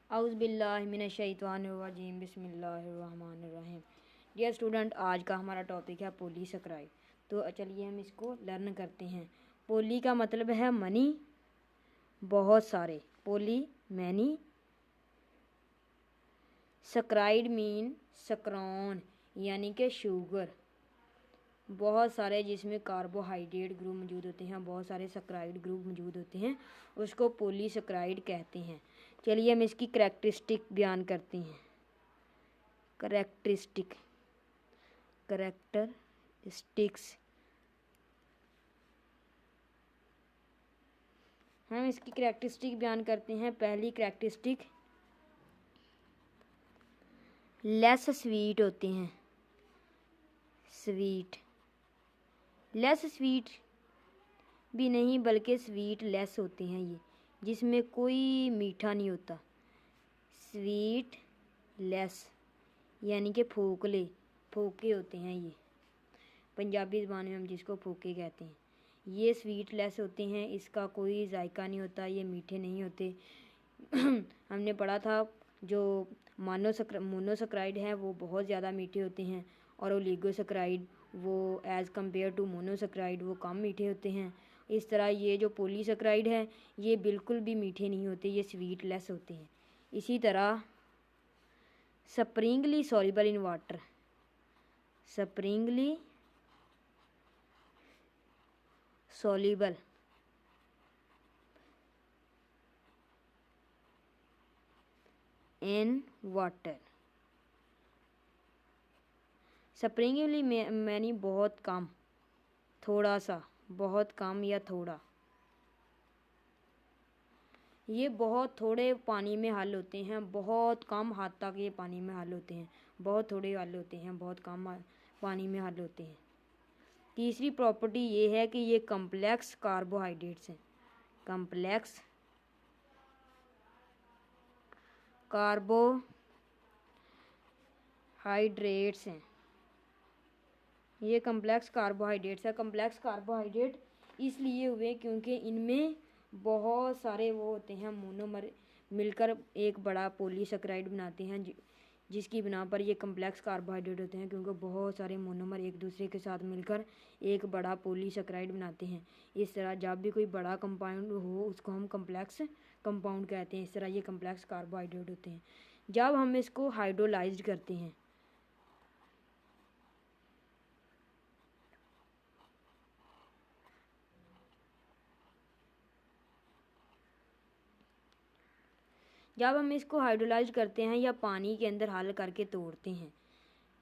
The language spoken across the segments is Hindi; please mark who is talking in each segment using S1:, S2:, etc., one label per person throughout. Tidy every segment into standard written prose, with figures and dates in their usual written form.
S1: औज़ुबिल्लाहिमिनश्शैतानिर्रजीम बिस्मिल्लाहिर्रहमानिर्रहीम। डियर स्टूडेंट, आज का हमारा टॉपिक है पॉलीसेकेराइड। तो चलिए हम इसको लर्न करते हैं। पोली का मतलब है मनी, बहुत सारे, पोली मैनी। सेकेराइड मीन सक्रान यानी कि शुगर, बहुत सारे जिसमें कार्बोहाइड्रेट ग्रुप मौजूद होते हैं, बहुत सारे सेकेराइड ग्रुप मौजूद होते हैं, उसको पॉलीसेकेराइड कहते हैं। चलिए हम इसकी करैक्टरिस्टिक बयान करते हैं। करैक्टरिस्टिक्स हम इसकी करैक्टरिस्टिक बयान करते हैं। पहली करैक्टरिस्टिक, लेस स्वीट होते हैं। स्वीट, लेस स्वीट भी नहीं बल्कि स्वीट लेस होते हैं ये, जिसमें कोई मीठा नहीं होता। स्वीट लेस यानी कि फोके होते हैं ये, पंजाबी ज़बान में हम जिसको फोके कहते हैं। ये स्वीट लेस होते हैं, इसका कोई जायका नहीं होता, ये मीठे नहीं होते। हमने पढ़ा था जो मोनोसेकेराइड है वो बहुत ज़्यादा मीठे होते हैं, और ओलिगोसेकेराइड वो एज़ कम्पेयर टू मोनोसेकेराइड वो कम मीठे होते हैं। इस तरह ये जो पॉलीसेकेराइड है ये बिल्कुल भी मीठे नहीं होते, ये स्वीट लेस होते हैं। इसी तरह Sprüngli soluble in water, Sprüngli soluble in water. Sprüngli many बहुत कम, थोड़ा सा, बहुत कम या थोड़ा। ये बहुत थोड़े पानी में हल होते हैं, बहुत कम हद तक ये पानी में हल होते हैं, बहुत थोड़े हल होते हैं, बहुत कम पानी में हल होते हैं। तीसरी प्रॉपर्टी ये है कि ये कम्प्लेक्स कार्बोहाइड्रेट्स हैं। कम्प्लेक्स कार्बोहाइड्रेट्स हैं, ये कम्प्लेक्स कार्बोहाइड्रेट्स है। कम्प्लेक्स कार्बोहाइड्रेट इसलिए हुए क्योंकि इनमें बहुत सारे वो होते हैं मोनोमर मिलकर एक बड़ा पॉलीसेकेराइड बनाते हैं, जिसकी बिना पर ये कम्प्लेक्स कार्बोहाइड्रेट होते हैं, क्योंकि बहुत सारे मोनोमर एक दूसरे के साथ मिलकर एक बड़ा पॉलीसेकेराइड बनाते हैं। इस तरह जब भी कोई बड़ा कंपाउंड हो उसको हम कम्प्लेक्स कंपाउंड कहते हैं। इस तरह ये कम्प्लेक्स कार्बोहाइड्रेट होते हैं। जब हम इसको हाइड्रोलाइज्ड करते हैं, या पानी के अंदर हल करके तोड़ते हैं।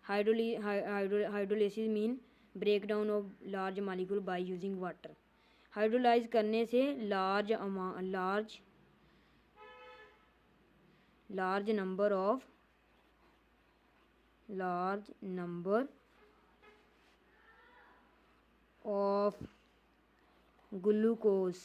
S1: Hydrolysis mean break down of large molecule by using water. Hydrolyse करने से लार्ज नंबर ऑफ ग्लूकोज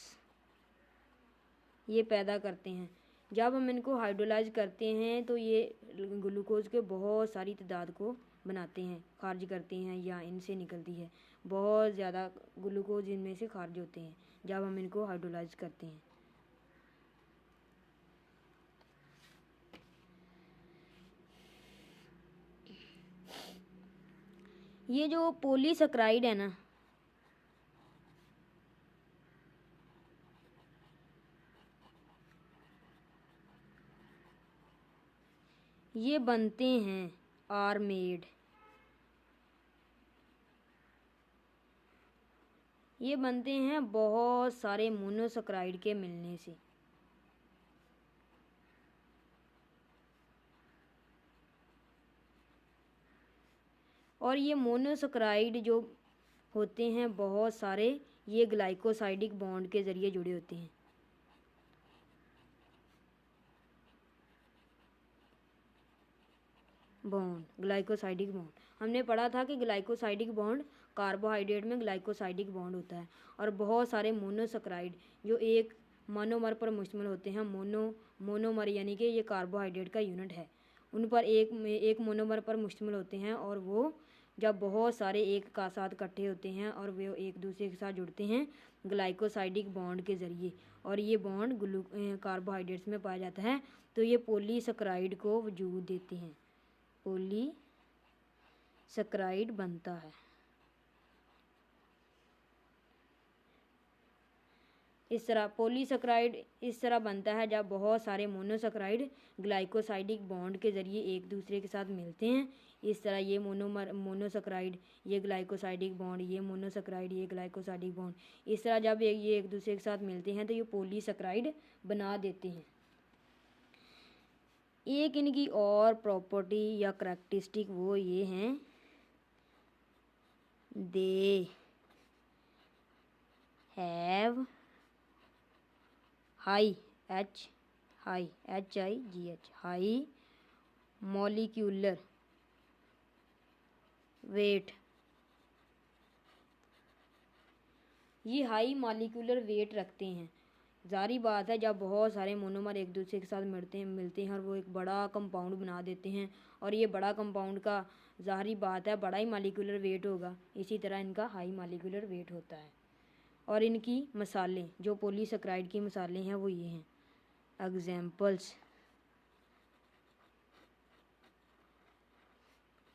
S1: ये पैदा करते हैं। जब हम इनको हाइड्रोलाइज करते हैं तो ये ग्लूकोज के बहुत सारी तादाद को बनाते हैं, खारिज करते हैं, या इनसे निकलती है बहुत ज़्यादा ग्लूकोज, इनमें से खारिज होते हैं जब हम इनको हाइड्रोलाइज करते हैं। ये जो पॉलीसेकेराइड है ना, ये बनते हैं ये बनते हैं बहुत सारे मोनोसेकेराइड के मिलने से। और ये मोनोसेकेराइड जो होते हैं बहुत सारे, ये ग्लाइकोसाइडिक बॉन्ड के ज़रिए जुड़े होते हैं। ग्लाइकोसाइडिक बॉन्ड हमने पढ़ा था कि ग्लाइकोसाइडिक बॉन्ड कार्बोहाइड्रेट में ग्लाइकोसाइडिक बॉन्ड होता है, और बहुत सारे मोनोसेकेराइड जो एक मोनोमर पर मुश्तमिल होते हैं। मोनोमर यानी कि ये कार्बोहाइड्रेट का यूनिट है, उन पर एक मोनोमर पर मुश्तमिल होते हैं, और वो जब बहुत सारे एक का साथ इकट्ठे होते हैं और वे एक दूसरे के साथ जुड़ते हैं ग्लाइकोसाइडिक बॉन्ड के ज़रिए, और ये बॉन्ड कार्बोहाइड्रेट्स में पाया जाता है, तो ये पॉलीसेकेराइड को वजूद देते हैं, पॉलीसेकेराइड बनता है। इस तरह पॉलीसेकेराइड इस तरह बनता है जब बहुत सारे मोनोसेकेराइड ग्लाइकोसाइडिक बॉन्ड के ज़रिए एक दूसरे के साथ मिलते हैं। इस तरह ये मोनोसेकेराइड, ये ग्लाइकोसाइडिक बॉन्ड, ये मोनोसेकेराइड, ये ग्लाइकोसाइडिक बॉन्ड, इस तरह जब ये एक दूसरे के साथ मिलते हैं तो ये पॉलीसेकेराइड बना देते हैं। एक इनकी और प्रॉपर्टी या करैक्टरिस्टिक वो ये हैं, they have high high molecular weight. ये हाई मॉलिक्यूलर वेट रखते हैं। जारी बात है जब बहुत सारे मोनोमर एक दूसरे के साथ मिलते हैं और वो एक बड़ा कंपाउंड बना देते हैं, और ये बड़ा कंपाउंड का जारी बात है बड़ा ही मॉलिक्यूलर वेट होगा, इसी तरह इनका हाई मॉलिक्यूलर वेट होता है। और इनकी मिसालें, जो पॉलीसेकेराइड की मिसालें हैं वो ये हैं, examples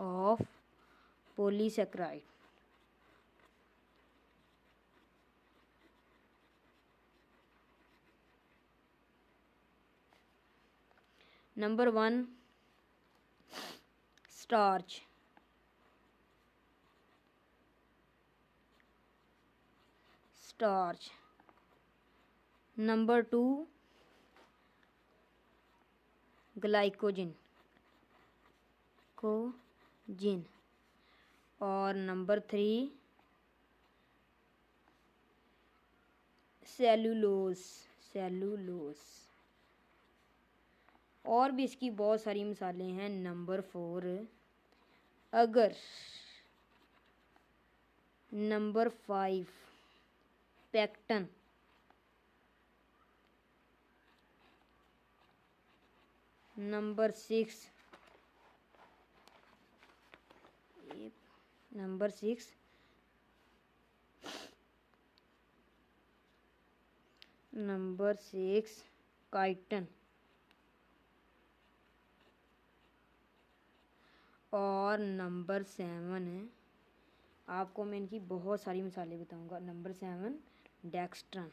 S1: of polysaccharide, number 1 starch, number 2 glycogen और नंबर 3 सेलुलोज। और भी इसकी बहुत सारी मिसालें हैं। नंबर 4 अगर, नंबर 5 पेक्टन, नंबर 6 काइटन, और नंबर 7 आपको मैं इनकी बहुत सारी मिसालें बताऊंगा। Number 7 dextran.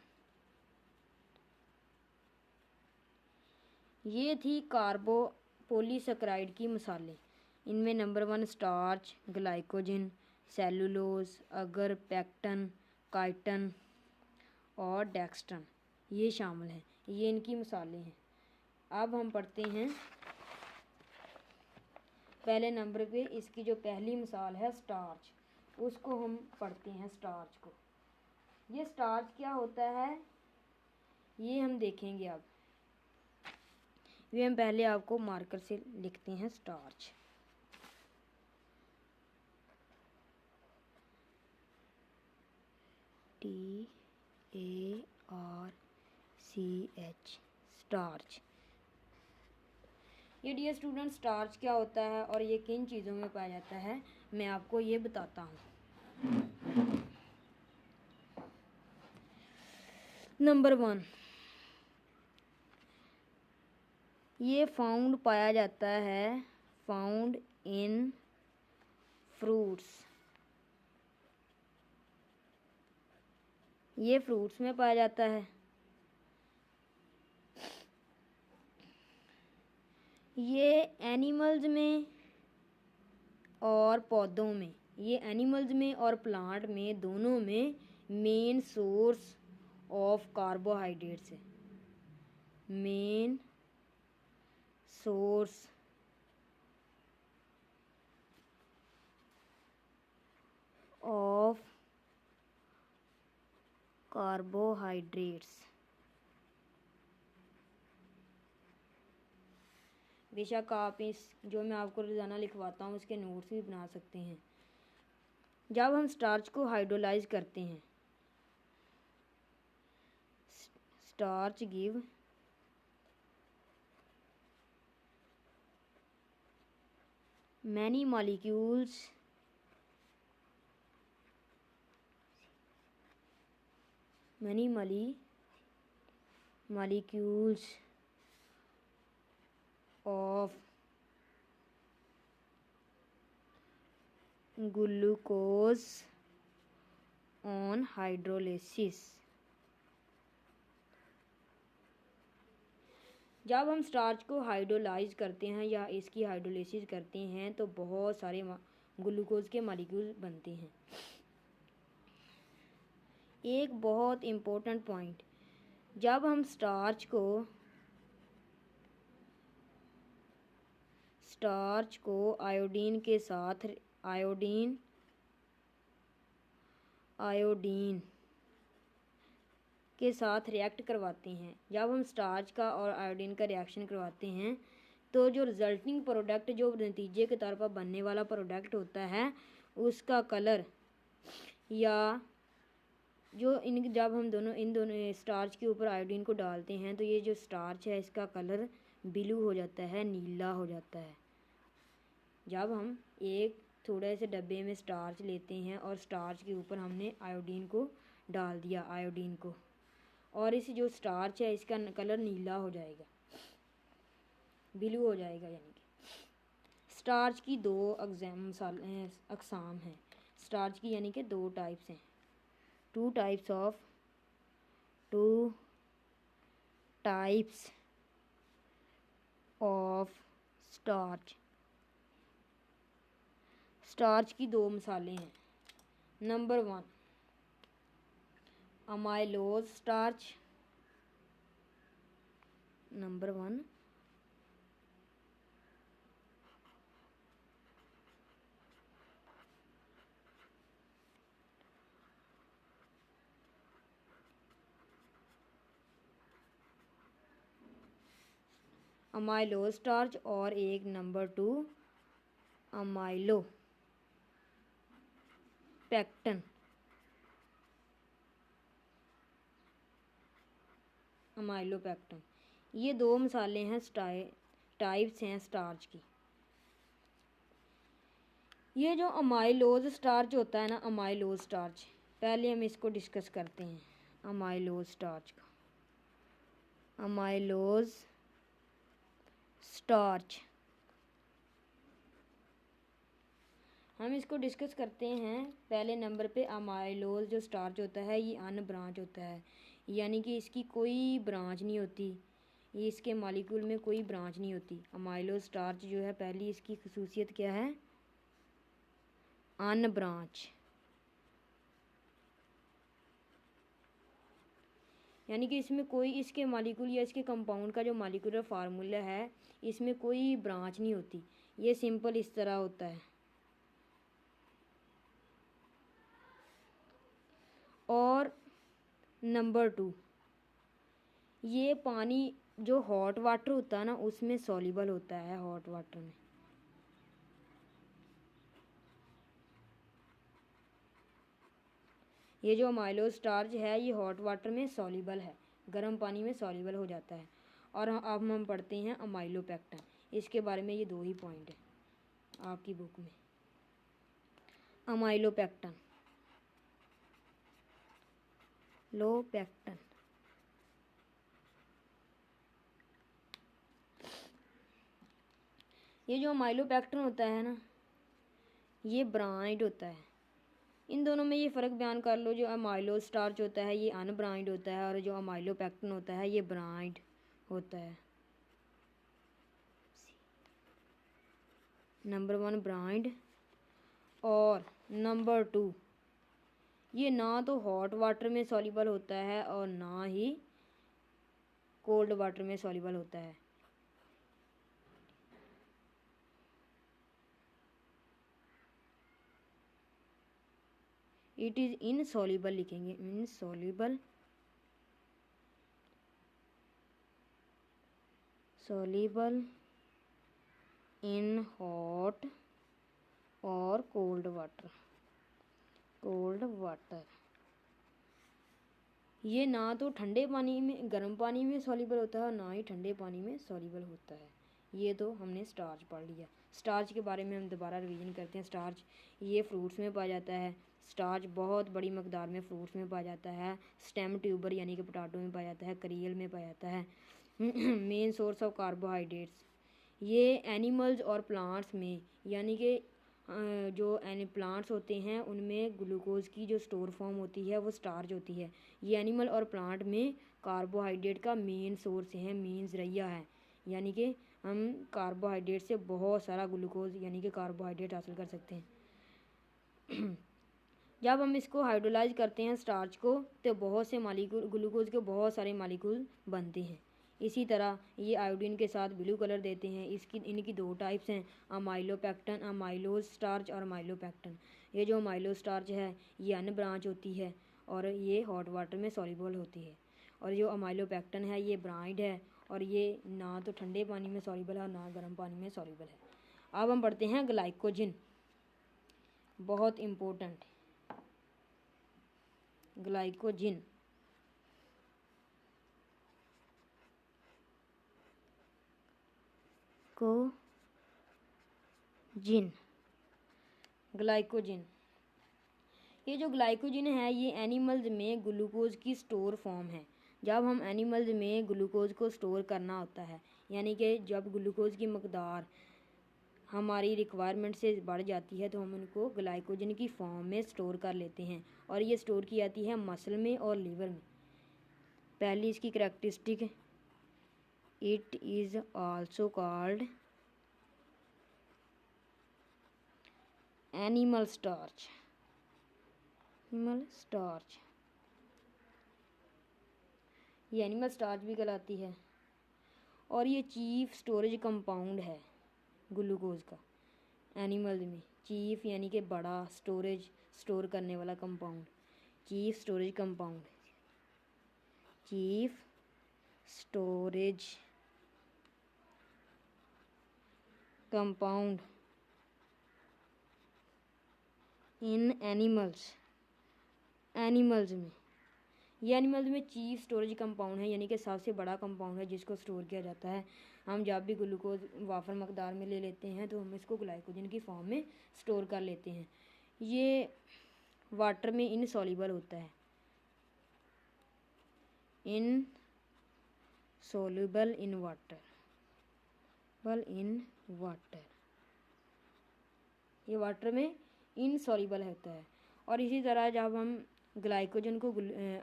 S1: ये थी पॉलीसेकेराइड की मिसालें। इनमें नंबर 1 स्टार्च, ग्लाइकोजन, सेलुलोज, अगर, पेक्टन, काइटन और डेक्स्ट्रन ये शामिल हैं। ये इनकी मिसालें हैं। अब हम पढ़ते हैं पहले नंबर पे इसकी जो पहली मिसाल है स्टार्च, उसको हम पढ़ते हैं। स्टार्च को, ये स्टार्च क्या होता है ये हम देखेंगे। अब ये हम पहले आपको मार्कर से लिखते हैं स्टार्च। TARCH starch. ये डियर स्टूडेंट स्टार्च क्या होता है और ये किन चीज़ों में पाया जाता है मैं आपको ये बताता हूँ। नंबर 1 ये पाया जाता है फाउंड इन फ्रूट्स। ये फ्रूट्स में पाया जाता है। ये एनिमल्स में और पौधों में, ये एनिमल्स में और प्लांट में दोनों में मेन सोर्स ऑफ कार्बोहाइड्रेट्स है। Main source of carbohydrates. बेशक आप इस जो मैं आपको रोज़ाना लिखवाता हूँ इसके नोट्स भी बना सकते हैं। जब हम स्टार्च को हाइड्रोलाइज करते हैं, starch give many molecules molecules of glucose on hydrolysis। जब हम स्टार्च को हाइड्रोलाइज करते हैं या इसकी हाइड्रोलिसिस करते हैं तो बहुत सारे ग्लूकोज के मॉलिक्यूल बनते हैं। एक बहुत इम्पोर्टेंट पॉइंट, जब हम स्टार्च को आयोडीन के साथ रिएक्ट करवाते हैं, जब हम स्टार्च का और आयोडीन का रिएक्शन करवाते हैं तो जो रिजल्टिंग प्रोडक्ट, जो नतीजे के तौर पर बनने वाला प्रोडक्ट होता है, उसका कलर या जो जब हम इन दोनों स्टार्च के ऊपर आयोडीन को डालते हैं तो ये जो स्टार्च है इसका कलर ब्लू हो जाता है, नीला हो जाता है। जब हम एक थोड़े से डब्बे में स्टार्च लेते हैं और स्टार्च के ऊपर हमने आयोडीन को डाल दिया, और इस जो स्टार्च है इसका कलर नीला हो जाएगा, ब्लू हो जाएगा। यानी कि स्टार्च की दो अक़साम हैं। स्टार्च की यानी कि दो टाइप्स हैं, two types of starch. Starch की दो मिसालें हैं। Number 1 amylose starch. Number 1 amylose starch और एक नंबर 2 अमाइलोपेक्टिन। ये दो मिसालें हैं, टाइप्स हैं स्टार्च की। ये जो अमाइलोज स्टार्च होता है ना, अमाइलोज स्टार्च, पहले हम इसको डिस्कस करते हैं। अमाइलोज स्टार्च का, अमाइलोज स्टार्च हम इसको डिस्कस करते हैं। पहले नंबर पे अमाइलोज जो स्टार्च होता है ये अनब्रांच होता है, यानी कि इसकी कोई ब्रांच नहीं होती, ये इसके मॉलिक्यूल में कोई ब्रांच नहीं होती। अमाइलोज स्टार्च जो है, पहली इसकी खसूसियत क्या है, अनब्रांच, यानी कि इसमें कोई इसके मॉलिक्यूल या इसके कंपाउंड का जो मॉलिक्यूलर फार्मूला है इसमें कोई ब्रांच नहीं होती, ये सिंपल इस तरह होता है। और नंबर 2 ये पानी जो हॉट वाटर होता है ना उसमें सॉल्युबल होता है, हॉट वाटर में। ये जो अमाइलोज स्टार्च है ये हॉट वाटर में सॉल्युबल है, गर्म पानी में सॉल्युबल हो जाता है। और अब हम पढ़ते हैं अमाइलोपेक्टिन। इसके बारे में ये दो ही पॉइंट है आपकी बुक में। अमाइलोपेक्टिन, ये जो अमाइलोपेक्टिन होता है ना ये ब्रांड होता है। इन दोनों में ये फ़र्क बयान कर लो, जो अमाइलोज स्टार्च होता है ये अनब्रांड होता है और जो अमाइलोपेक्टिन होता है ये ब्रांड होता है। नंबर 1 ब्रांड और नंबर 2 ये ना तो हॉट वाटर में सॉल्युबल होता है और ना ही कोल्ड वाटर में सॉल्युबल होता है। इट इज़ इनसॉल्युबल लिखेंगे, इनसॉल्युबल, सॉल्युबल इन हॉट और कोल्ड वाटर। ये ना तो ठंडे पानी में, गर्म पानी में सॉल्युबल होता है और ना ही ठंडे पानी में सॉल्युबल होता है। ये तो हमने स्टार्च पढ़ लिया। स्टार्च के बारे में हम दोबारा रिवीजन करते हैं। स्टार्च ये फ्रूट्स में पाया जाता है। स्टार्च बहुत बड़ी मकदार में फ्रूट्स में पाया जाता है। स्टेम ट्यूबर यानी कि पोटैटो में पाया जाता है। करील में पाया जाता है। मेन सोर्स ऑफ कार्बोहाइड्रेट्स ये एनिमल्स और प्लांट्स में यानी कि जो प्लांट्स होते हैं उनमें ग्लूकोज की जो स्टोर फॉर्म होती है वो स्टार्च होती है। ये एनिमल और प्लांट में कार्बोहाइड्रेट का मेन सोर्स है, मेन ज़रिया है। यानी कि हम कार्बोहाइड्रेट से बहुत सारा ग्लूकोज यानी कि कार्बोहाइड्रेट हासिल कर सकते हैं। जब हम इसको हाइड्रोलाइज करते हैं स्टार्च को तो बहुत से मालिक्यूल ग्लूकोज के बहुत सारे मालिक्यूल बनते हैं। इसी तरह ये आयोडीन के साथ ब्लू कलर देते हैं। इनकी दो टाइप्स हैं, अमाइलोपेक्टन, अमाइलोज स्टार्च और माइलोपेक्टन। ये जो अमाइलो स्टार्च है ये अन ब्रांच होती है और ये हॉट वाटर में सॉल्युबल होती है। और जो अमाइलोपेक्टन है ये ब्रांड है और ये ना तो ठंडे पानी में सॉल्युबल है और ना गर्म पानी में सॉल्युबल है। अब हम पढ़ते हैं ग्लाइकोजन, बहुत इम्पोर्टेंट। ग्लाइकोजन ग्लाइकोजन ये जो ग्लाइकोजन है ये एनिमल्स में ग्लूकोज की स्टोर फॉर्म है। जब हम एनिमल्स में ग्लूकोज को स्टोर करना होता है यानी कि जब ग्लूकोज की मकदार हमारी रिक्वायरमेंट से बढ़ जाती है तो हम उनको ग्लाइकोजन की फॉर्म में स्टोर कर लेते हैं और ये स्टोर की जाती है मसल में और लीवर में। पहली इसकी characteristic, it is also called animal starch. ये एनिमल स्टार्च भी कहलाती है और ये चीफ स्टोरेज कंपाउंड है ग्लूकोज का। एनिमल में चीफ यानी कि बड़ा, स्टोरेज स्टोर करने वाला compound, chief storage compound in animals में ये एनिमल्स में चीफ स्टोरेज कंपाउंड है यानी कि सबसे बड़ा कंपाउंड है जिसको स्टोर किया जाता है। हम जब भी ग्लूकोज वाफर मकदार में ले लेते हैं तो हम इसको ग्लाइकोजन की फॉर्म में स्टोर कर लेते हैं। ये वाटर में इनसॉल्युबल होता है, इनसॉल्युबल इन वाटर, ये वाटर में इनसॉल्युबल होता है। और इसी तरह जब हम ग्लाइकोजन को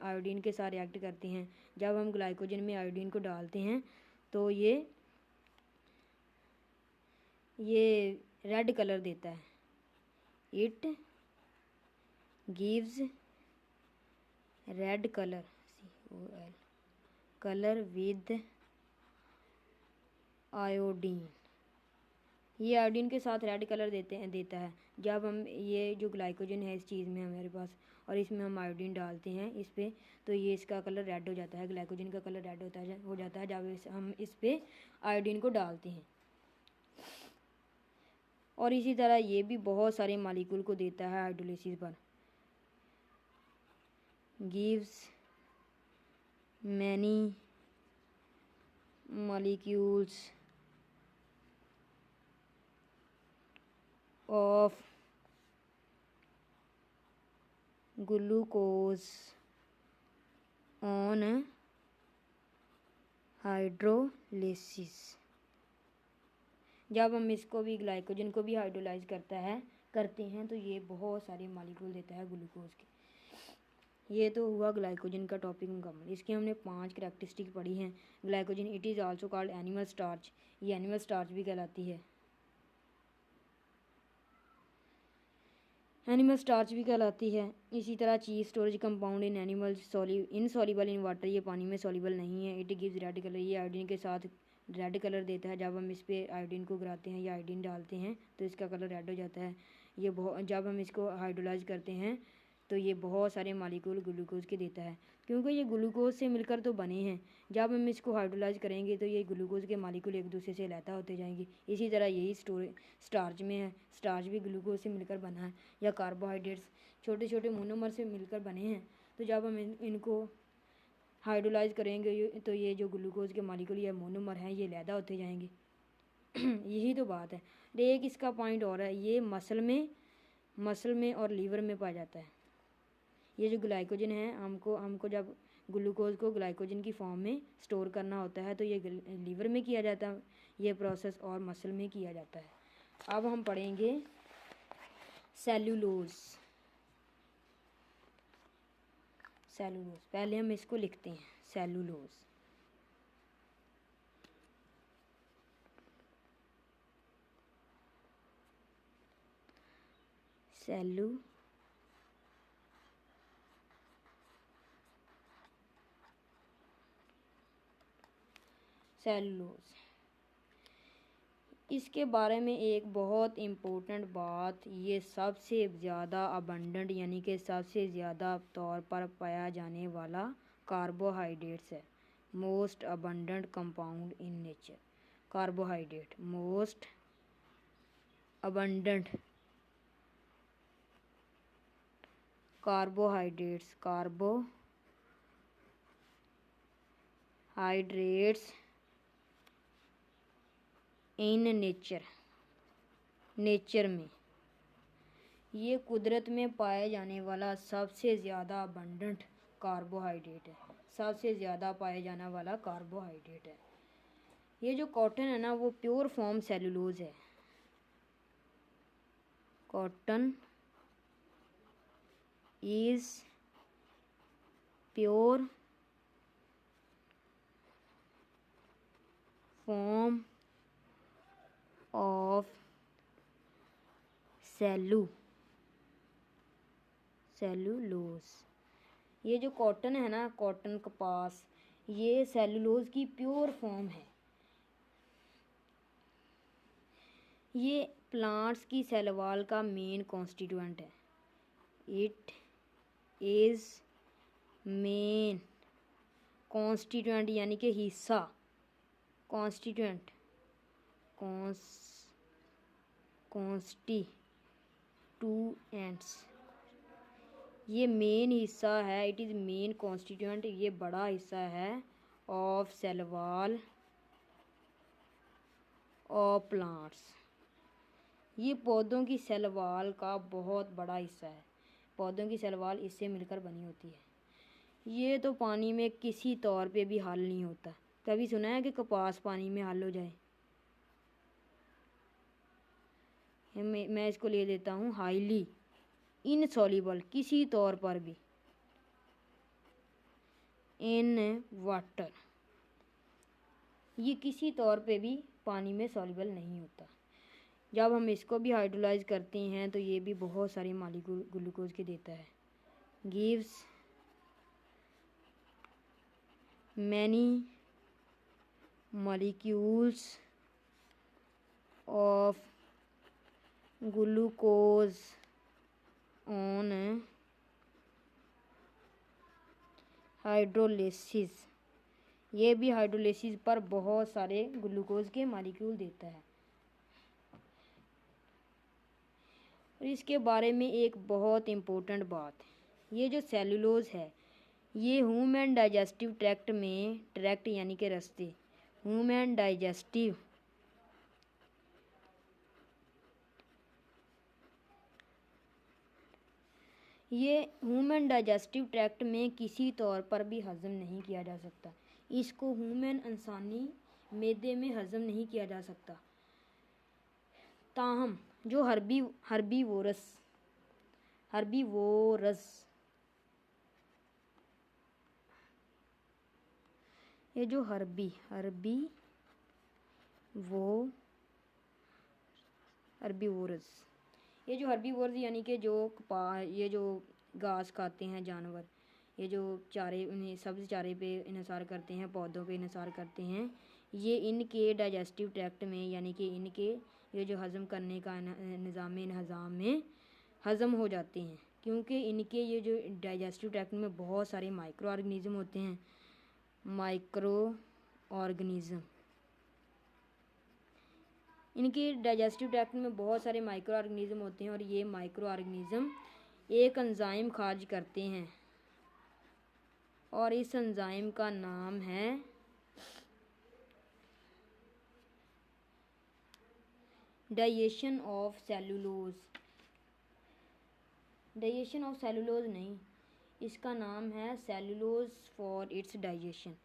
S1: आयोडीन के साथ रिएक्ट करते हैं, जब हम ग्लाइकोजन में आयोडीन को डालते हैं तो ये रेड कलर देता है। It gives red colour with iodine. ये आयोडीन के साथ रेड कलर देता है। जब हम ये जो ग्लाइकोजन है इस चीज़ में हमारे पास और इसमें हम आयोडीन डालते हैं इस पर तो ये इसका कलर रेड हो जाता है। ग्लाइकोजन का कलर रेड हो जाता है जब हम इस पर आयोडीन को डालते हैं। और इसी तरह ये भी बहुत सारे मालिक्यूल को देता है हाइड्रोलिसिस पर। Gives many molecules of glucose on hydrolysis. जब हम इसको भी ग्लाइकोजन को भी हाइड्रोलाइज करते हैं तो ये बहुत सारे मॉलिक्यूल देता है ग्लूकोज के। ये तो हुआ ग्लाइकोजन का टॉपिक मुकम्मल। इसकी हमने 5 करैक्टरिस्टिक पढ़ी हैं। Glycogen it is also called animal starch, ये एनिमल स्टार्च भी कहलाती है। इसी तरह chief storage compound in animals insoluble in water, ये पानी में सॉल्युबल नहीं है। इट गिव्स रेड कलर, ये आयोडीन के साथ रेड कलर देता है। जब हम इस पर आयोडीन को गिराते हैं या आयोडीन डालते हैं तो इसका कलर रेड हो जाता है। जब हम इसको हाइड्रोलाइज करते हैं तो ये बहुत सारे मॉलिक्यूल ग्लूकोज के देता है क्योंकि ये ग्लूकोज से मिलकर तो बने हैं। जब हम इसको हाइड्रोलाइज करेंगे तो ये ग्लूकोज के मॉलिक्यूल एक दूसरे से अलहदा होते जाएंगे। इसी तरह यही स्टार्च में है। स्टार्च भी ग्लूकोज से मिलकर बना है या कार्बोहाइड्रेट्स छोटे छोटे मोनोमर से मिलकर बने हैं। तो जब हम इनको हाइड्रोलाइज करेंगे तो ये जो ग्लूकोज के मॉलिक्यूल या मोनोमर हैं ये अलहदा होते जाएंगे। यही तो बात है। एक इसका पॉइंट और है, ये मसल में और लीवर में पाया जाता है। ये जो ग्लाइकोजन है, हमको जब ग्लूकोज को ग्लाइकोजन की फॉर्म में स्टोर करना होता है तो ये लीवर में किया जाता है ये प्रोसेस, और मसल में किया जाता है। अब हम पढ़ेंगे सेलुलोज। पहले हम इसको लिखते हैं, सेलुलोज। सेलुलोज इसके बारे में एक बहुत इम्पोर्टेंट बात, ये सबसे ज़्यादा अबंडेंट यानी कि सबसे ज़्यादा तौर पर पाया जाने वाला कार्बोहाइड्रेट्स है। Most abundant compound in nature. Carbohydrate most abundant carbohydrates in nature में, ये कुदरत में पाए जाने वाला सबसे ज़्यादा अबंडेंट कार्बोहाइड्रेट है, सबसे ज़्यादा पाया जाने वाला कार्बोहाइड्रेट है। ये जो कॉटन है ना, वो प्योर फॉर्म सेलुलोज है। Cotton is pure form of cellulose. ये जो कॉटन है ना, कॉटन कपास, ये सेलुलोज की प्योर फॉर्म है। ये प्लांट्स की सेल वॉल का मेन कॉन्स्टिट्यूएंट है। इट इज मेन कॉन्स्टिट्यूएंट यानी कि हिस्सा, कॉन्स्टिट्यूएंट्स ये मेन हिस्सा है। इट इज़ मेन कॉन्स्टिट्यूएंट, ये बड़ा हिस्सा है of cell wall of plants. ये पौधों की सेल वॉल का बहुत बड़ा हिस्सा है। पौधों की सेल वॉल इससे मिलकर बनी होती है। ये तो पानी में किसी तौर पे भी हल नहीं होता। कभी सुना है कि कपास पानी में हल हो जाए? मैं इसको ले लेता हूँ हाईली इनसॉल्युबल, किसी तौर पर भी इन वाटर, ये किसी तौर पे भी पानी में सॉल्युबल नहीं होता। जब हम इसको भी हाइड्रोलाइज करते हैं तो ये भी बहुत सारे मॉलिक्यूल ग्लूकोज के देता है। Gives many molecules of glucose on hydrolysis. ये भी हाइड्रोलिसिस पर बहुत सारे ग्लूकोज के मॉलिक्यूल देता है। और इसके बारे में एक बहुत इम्पोर्टेंट बात है, ये जो सेलुलोज है ये ह्यूमन डाइजेस्टिव ट्रैक्ट यानी कि रास्ते, ह्यूमन डाइजेस्टिव ट्रैक्ट में किसी तौर पर भी हजम नहीं किया जा सकता। इसको इंसानी मैदे में हजम नहीं किया जा सकता। ताहम जो हर्बीवोरस ये जो हर्बीवोरस ये जो हर्बीवोरस यानी कि ये जो घास खाते हैं जानवर, ये जो चारे उन्हें सब्ज़ चारे पे इन्हिसार करते हैं, पौधों पे इन्हिसार करते हैं, ये इनके डाइजेस्टिव ट्रैक्ट में यानी कि इनके ये जो हज़म करने का निज़ाम में हज़म हो जाते हैं। क्योंकि इनके ये जो डाइजेस्टिव ट्रैक्ट में बहुत सारे माइक्रो ऑर्गेनिज़म होते हैं। इनके डाइजेस्टिव ट्रैक्ट में बहुत सारे माइक्रो ऑर्गेनिज़म होते हैं और ये माइक्रो ऑर्गेनिज़म एक एंजाइम खारिज करते हैं और इस एंजाइम का नाम है digestion of cellulose, digestion of cellulose नहीं, इसका नाम है cellulose for its digestion,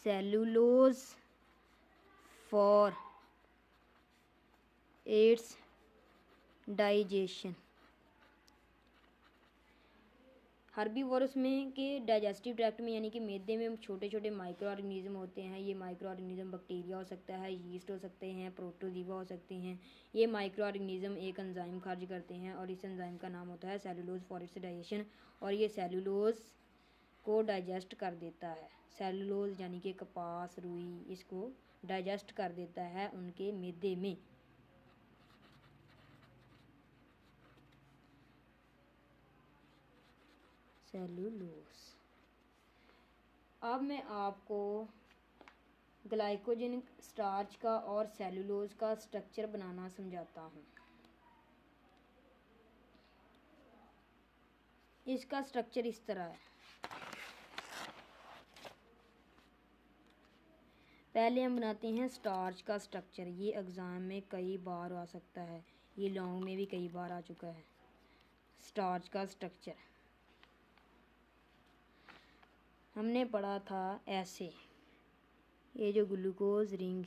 S1: cellulose for its digestion. Herbivores में के डाइजेस्टिव ट्रैक्ट में यानी कि मैदे में छोटे छोटे माइक्रो ऑर्गेनिज्म होते हैं। ये माइक्रो ऑर्गेनिज्म बैक्टीरिया हो सकता है, यीस्ट हो सकते हैं, प्रोटोजीवा हो सकते हैं। ये माइक्रो ऑर्गेनिज्म एक एंजाइम खारिज करते हैं और इस एंजाइम का नाम होता है सेलुलोज फॉर इट्स डाइजेशन, और ये सेलुलोज को डाइजेस्ट कर देता है। सेलुलोज यानी कि कपास, रुई, इसको डाइजेस्ट कर देता है उनके मैदे में। सेलुलोज। अब मैं आपको ग्लाइकोजन स्टार्च का और सेलुलोज का स्ट्रक्चर बनाना समझाता हूँ। इसका स्ट्रक्चर इस तरह है। पहले हम बनाते हैं स्टार्च का स्ट्रक्चर। ये एग्ज़ाम में कई बार आ सकता है, ये लॉन्ग में भी कई बार आ चुका है। स्टार्च का स्ट्रक्चर हमने पढ़ा था ऐसे, ये जो ग्लूकोज रिंग,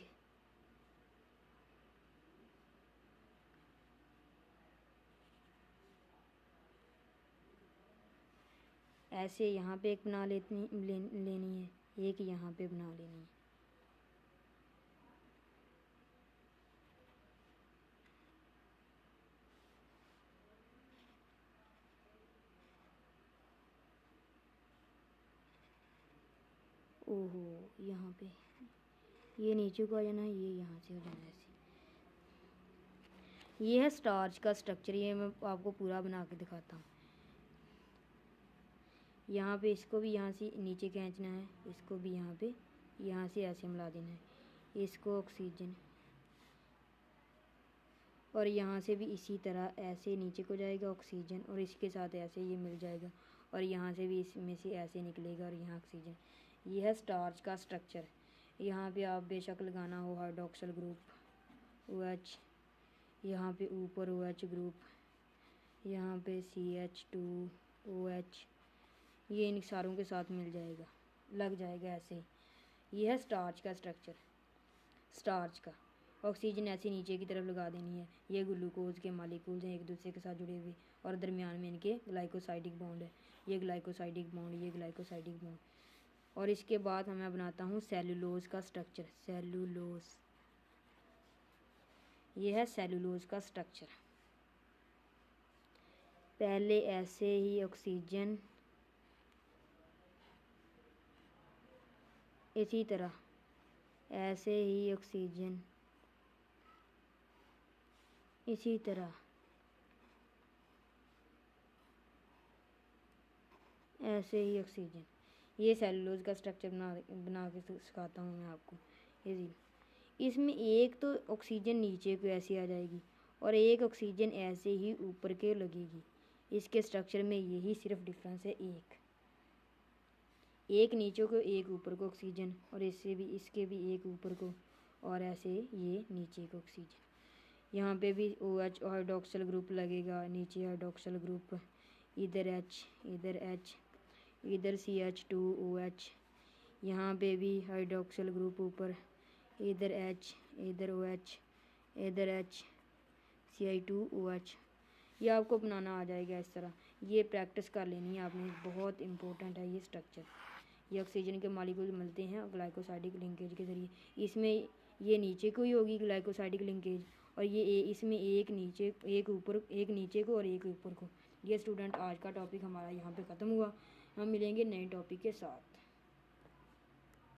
S1: ऐसे यहाँ पे एक बना लेनी है, एक यहाँ पे बना लेनी है। ओहो, यहाँ पे ये नीचे को आ जाना है, ये यहाँ से हो जाना है ऐसे। ये है स्टार्च का स्ट्रक्चर, ये मैं आपको पूरा बना के दिखाता हूँ। यहाँ पे इसको भी यहाँ से नीचे खींचना है, इसको भी यहाँ पे यहाँ से ऐसे मिला देना है, इसको ऑक्सीजन, और यहाँ से भी इसी तरह ऐसे नीचे को जाएगा ऑक्सीजन और इसके साथ ऐसे ये मिल जाएगा, और यहाँ से भी इसमें से ऐसे निकलेगा और यहाँ ऑक्सीजन। ये है स्टार्च का स्ट्रक्चर। यहाँ पे आप बेशक लगाना हो हाइड्रोक्सिल ग्रुप OH, यहाँ पे ऊपर OH ग्रुप, यहाँ पे CH2OH, ये इन सारों के साथ मिल जाएगा, लग जाएगा ऐसे ही। ये है स्टार्च का स्ट्रक्चर। स्टार्च का ऑक्सीजन ऐसे नीचे की तरफ लगा देनी है। ये ग्लूकोज के मॉलिक्यूल्स हैं एक दूसरे के साथ जुड़े हुए, और दरमियान में इनके ग्लाइकोसाइडिक बॉन्ड है। ये ग्लाइकोसाइडिक बॉन्ड, ये ग्लाइकोसाइडिक बॉन्ड। और इसके बाद मैं बनाता हूँ सेलुलोज का स्ट्रक्चर। सेलुलोज, ये है सेलुलोज का स्ट्रक्चर। पहले ऐसे ही ऑक्सीजन, इसी तरह ऐसे ही ऑक्सीजन, इसी तरह ऐसे ही ऑक्सीजन। ये सेलुलोज का स्ट्रक्चर बना के सिखाता हूँ मैं आपको। ये इसमें एक तो ऑक्सीजन नीचे को ऐसे आ जाएगी और एक ऑक्सीजन ऐसे ही ऊपर के लगेगी। इसके स्ट्रक्चर में यही सिर्फ डिफरेंस है, एक नीचे को एक ऊपर को ऑक्सीजन, और इससे भी इसके भी एक ऊपर को, और ऐसे ये नीचे को ऑक्सीजन। यहाँ पे भी OH हाइड्रोक्सिल ग्रुप लगेगा, नीचे हाइड्रोक्सिल ग्रुप, इधर H, इधर H, इधर CH2OH, यहाँ पे भी हाइड्रोक्सिल ग्रुप ऊपर, इधर H, इधर OH, इधर H, Ci2OH। ये आपको बनाना आ जाएगा इस तरह। ये प्रैक्टिस कर लेनी है आपने, बहुत इंपॉर्टेंट है ये स्ट्रक्चर। ये ऑक्सीजन के मॉलिक्यूल मिलते हैं ग्लाइकोसाइडिक लिंकेज के ज़रिए। इसमें ये नीचे को ही होगी ग्लाइकोसाइडिक लिंकेज, और ये इसमें एक नीचे, एक ऊपर, एक नीचे को और एक ऊपर को। ये स्टूडेंट आज का टॉपिक हमारा यहाँ पे ख़त्म हुआ। हम मिलेंगे नए टॉपिक के साथ।